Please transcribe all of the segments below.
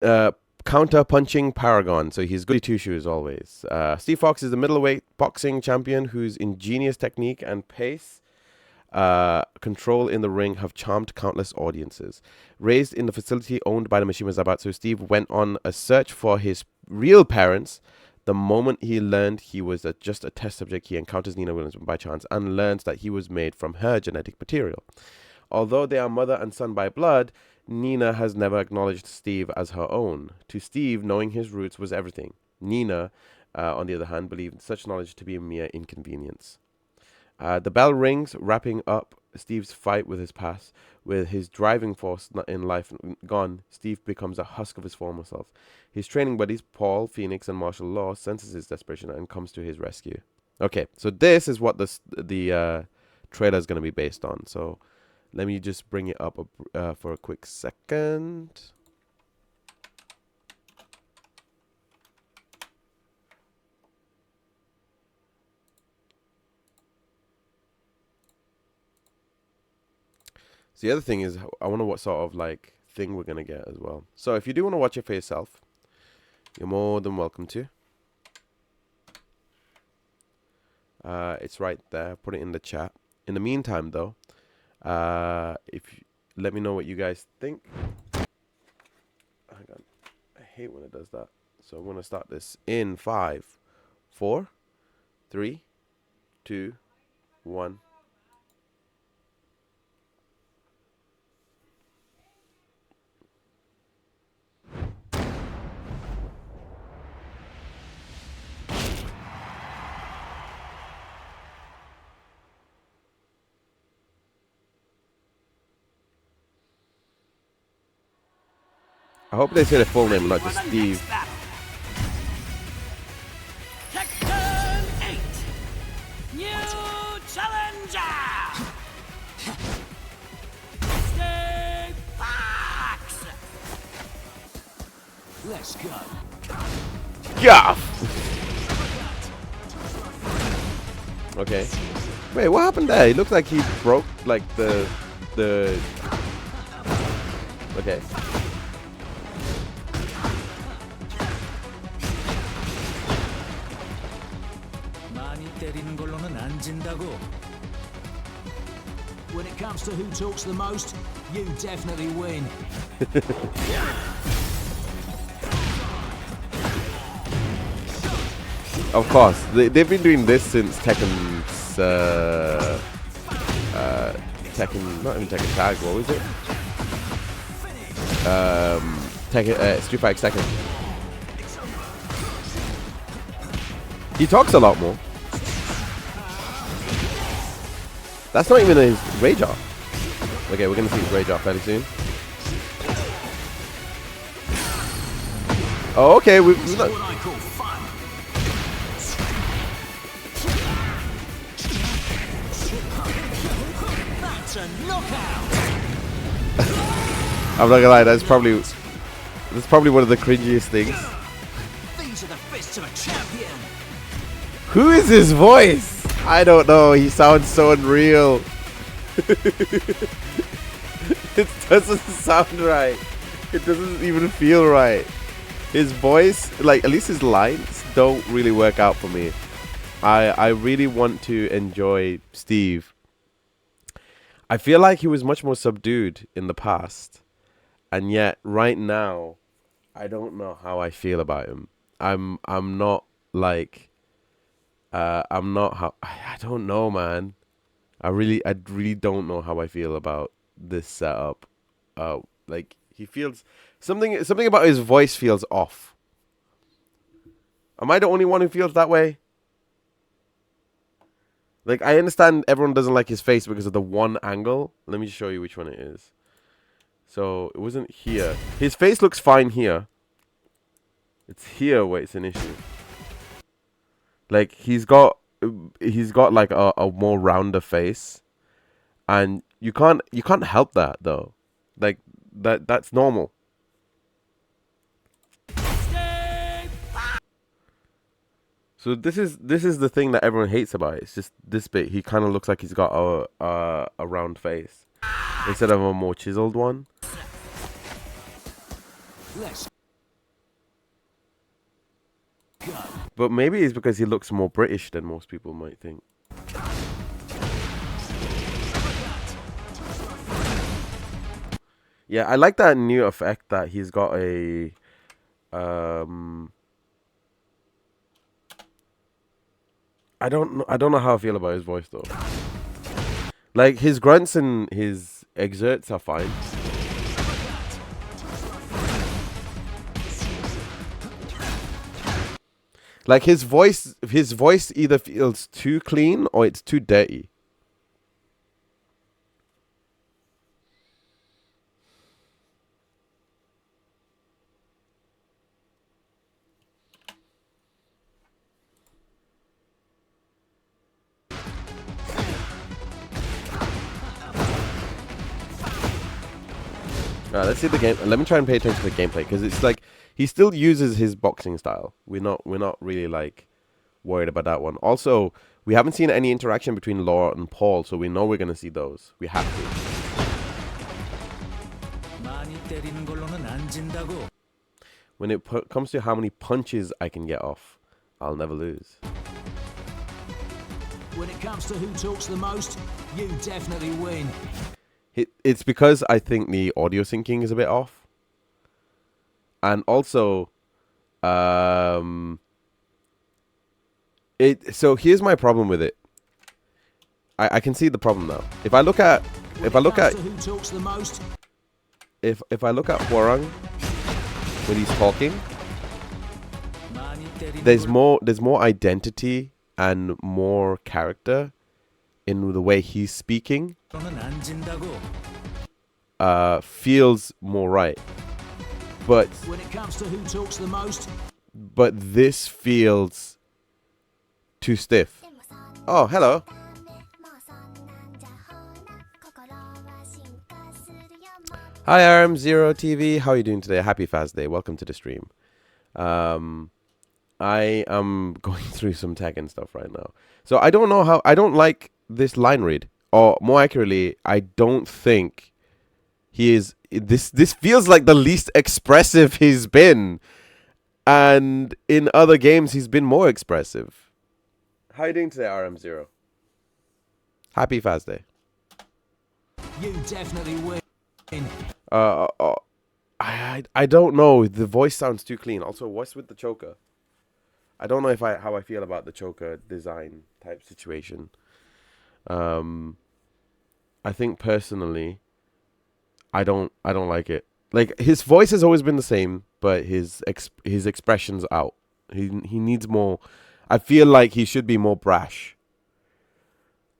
Uh, Counter punching paragon. So he's goody two shoes always. Steve Fox is the middleweight boxing champion whose ingenious technique and pace control in the ring have charmed countless audiences. Raised in the facility owned by the Mishima Zaibatsu, Steve went on a search for his real parents. The moment he learned he was just a test subject, he encounters Nina Williams by chance and learns that he was made from her genetic material. Although they are mother and son by blood, Nina has never acknowledged Steve as her own. To Steve, knowing his roots was everything. Nina, on the other hand, believed such knowledge to be a mere inconvenience. The bell rings, wrapping up Steve's fight with his past. With his driving force in life gone, Steve becomes a husk of his former self. His training buddies, Paul, Phoenix, and Martial Law, senses his desperation and comes to his rescue. Okay, so this is what the trailer is going to be based on. So let me just bring it up for a quick second. So the other thing is, I wonder what sort of like thing we're gonna get as well. So if you do want to watch it for yourself, you're more than welcome to. It's right there. Put it in the chat. In the meantime, though, let me know what you guys think. Hang on. I hate when it does that. So I'm gonna start this in 5, 4, 3, 2, 1. I hope they say the full name, not just Steve. Tekken 8! New challenger! Steve Fox! Let's go. Yeah. Okay. Wait, what happened there? It looks like he broke like the. Okay. When it comes to who talks the most, you definitely win. Of course, they've been doing this since Tekken's Tekken, not even Tekken Tag. What was it? Tekken Street Fighter Tekken. He talks a lot more. That's not even his rage off. Okay, we're gonna see his rage off fairly soon. Oh, okay, we've not. I'm not gonna lie, that's probably one of the cringiest things. These are the fists of a champion. Who is his voice? I don't know. He sounds so unreal. It doesn't sound right. It doesn't even feel right. His voice, like at least his lines, don't really work out for me. I really want to enjoy Steve. I feel like he was much more subdued in the past, and yet right now, I don't know how I feel about him. I'm not like. I'm not how I don't know, man. I really don't know how I feel about this setup. Like he feels something about his voice feels off. Am I the only one who feels that way? Like I understand everyone doesn't like his face because of the one angle. Let me just show you which one it is. So it wasn't here. His face looks fine here. It's here where it's an issue. Like he's got like a more rounder face, and you can't help that though. Like that's normal. So this is the thing that everyone hates about it. It's just this bit. He kind of looks like he's got a round face instead of a more chiseled one. But maybe it's because he looks more British than most people might think. Yeah, I like that new effect that he's got a I don't know how I feel about his voice though. Like his grunts and his exerts are fine. Like his voice either feels too clean or it's too dirty. Let's see the game. Let me try and pay attention to the gameplay because it's like he still uses his boxing style. We're not really like worried about that one. Also, we haven't seen any interaction between Laura and Paul, so we know we're gonna see those. We have to. When it comes to how many punches I can get off, I'll never lose. When it comes to who talks the most, you definitely win. It's because I think the audio syncing is a bit off. And also, so here's my problem with it. I can see the problem now. If I look at who talks the most, if I look at Hwarang when he's talking, there's more identity and more character in the way he's speaking. Feels more right. But when it comes to who talks the most, but this feels too stiff. Oh, hello. Hi, RM0TV. How are you doing today? Happy Fast Day. Welcome to the stream. I am going through some Tekken stuff right now. So I don't know how... I don't like this line read. Or more accurately, I don't think he is... This feels like the least expressive he's been. And in other games, he's been more expressive. How are you doing today, RM0? Happy Fast Day. You definitely win. I don't know. The voice sounds too clean. Also, what's with the choker? I don't know how I feel about the choker design type situation. I think personally, I don't like it. Like his voice has always been the same, but his expression's out. He needs more. I feel like he should be more brash.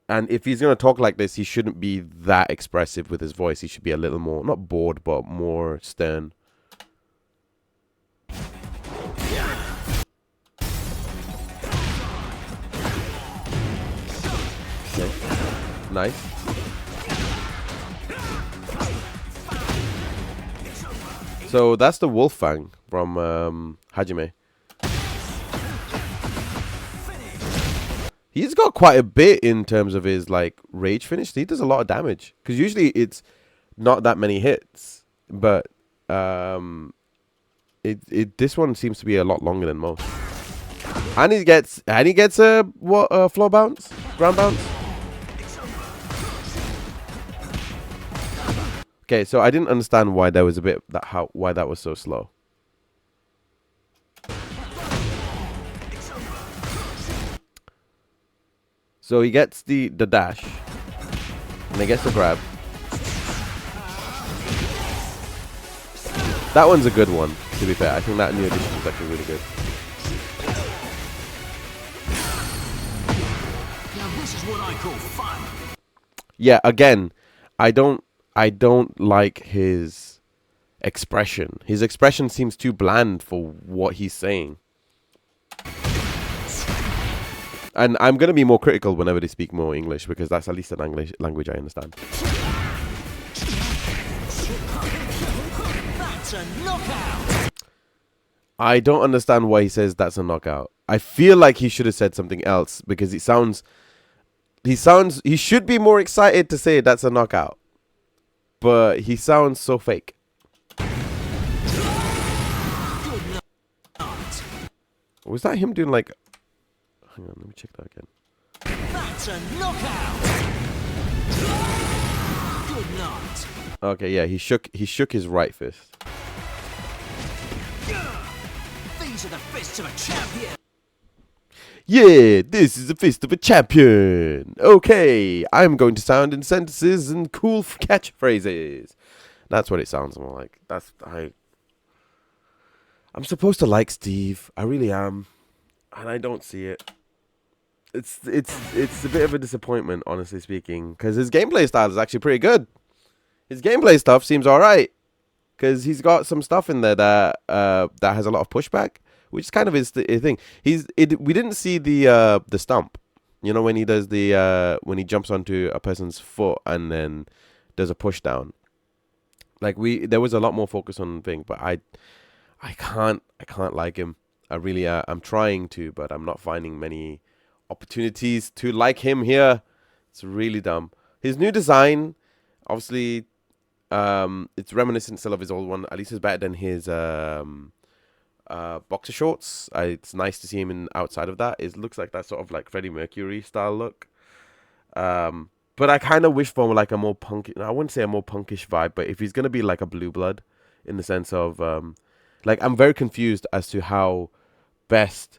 And if he's going to talk like this, he shouldn't be that expressive with his voice. He should be a little more, not bored, but more stern. Okay. Nice. So that's the Wolfang from Hajime. He's got quite a bit in terms of his like rage finish. He does a lot of damage because usually it's not that many hits, but this one seems to be a lot longer than most. And he gets a floor bounce, ground bounce. Okay, so I didn't understand why there was a bit why that was so slow. So he gets the dash, and he gets the grab. That one's a good one, to be fair. I think that new edition is actually really good. now this is what I call fun. Yeah, again, I don't like his expression. His expression seems too bland for what he's saying. And I'm going to be more critical whenever they speak more English, because that's at least an language I understand. That's a knockout. I don't understand why he says that's a knockout. I feel like he should have said something else, because he should be more excited to say that's a knockout. But he sounds so fake. Was that him doing like... Hang on, let me check that again. That's a knockout. Good night. Okay, yeah, he shook his right fist. These are the fists of a champion. Yeah, this is the fist of a champion. Okay, I'm going to sound in sentences and cool catchphrases. That's what it sounds more like. I'm supposed to like Steve. I really am, and I don't see it. It's a bit of a disappointment, honestly speaking, because his gameplay style is actually pretty good. His gameplay stuff seems alright, because he's got some stuff in there that has a lot of pushback, which kind of is the thing. We didn't see the stump, you know, when he does when he jumps onto a person's foot and then does a push down. Like there was a lot more focus on the thing, but I can't like him. I really I'm trying to, but I'm not finding many opportunities to like him here. It's really dumb. His new design, obviously, it's reminiscent still of his old one. At least it's better than his boxer shorts. It's nice to see him in outside of that. It looks like that sort of like Freddie Mercury style look. But I kind of wish for like a more punk. I wouldn't say a more punkish vibe, but if he's gonna be like a blue blood, in the sense of like I'm very confused as to how best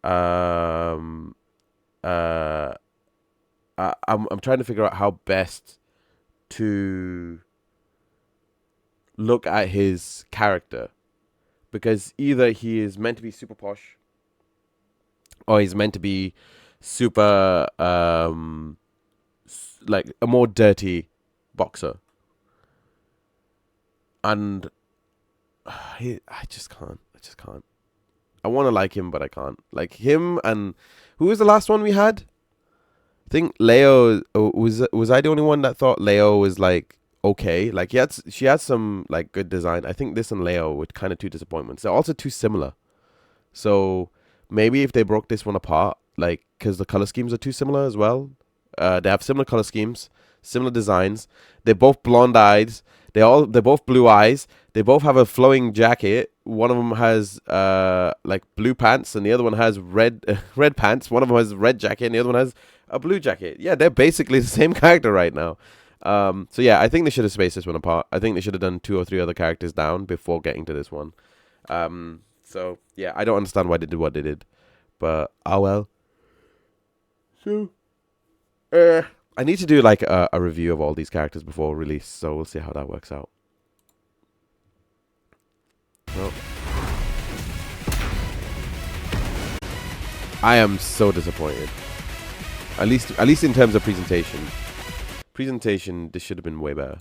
I'm trying to figure out how best to look at his character, because either he is meant to be super posh or he's meant to be super like a more dirty boxer, and I just can't. I want to like him, but I can't. Like him, and who was the last one we had? I think Leo. Was I the only one that thought Leo was like okay? Like she had some like good design. I think this and Leo were kind of two disappointments. They're also too similar. So maybe if they broke this one apart, like, because the color schemes are too similar as well. They have similar color schemes, similar designs. They're both blonde eyes. They're both blue eyes. They both have a flowing jacket. One of them has like blue pants, and the other one has red pants. One of them has a red jacket, and the other one has a blue jacket. Yeah, they're basically the same character right now. So yeah, I think they should have spaced this one apart. I think they should have done 2 or 3 other characters down before getting to this one. So yeah, I don't understand why they did what they did, but oh well. So I need to do like a review of all these characters before release, so we'll see how that works out. Well, I am so disappointed. At least in terms of presentation. Presentation, this should have been way better.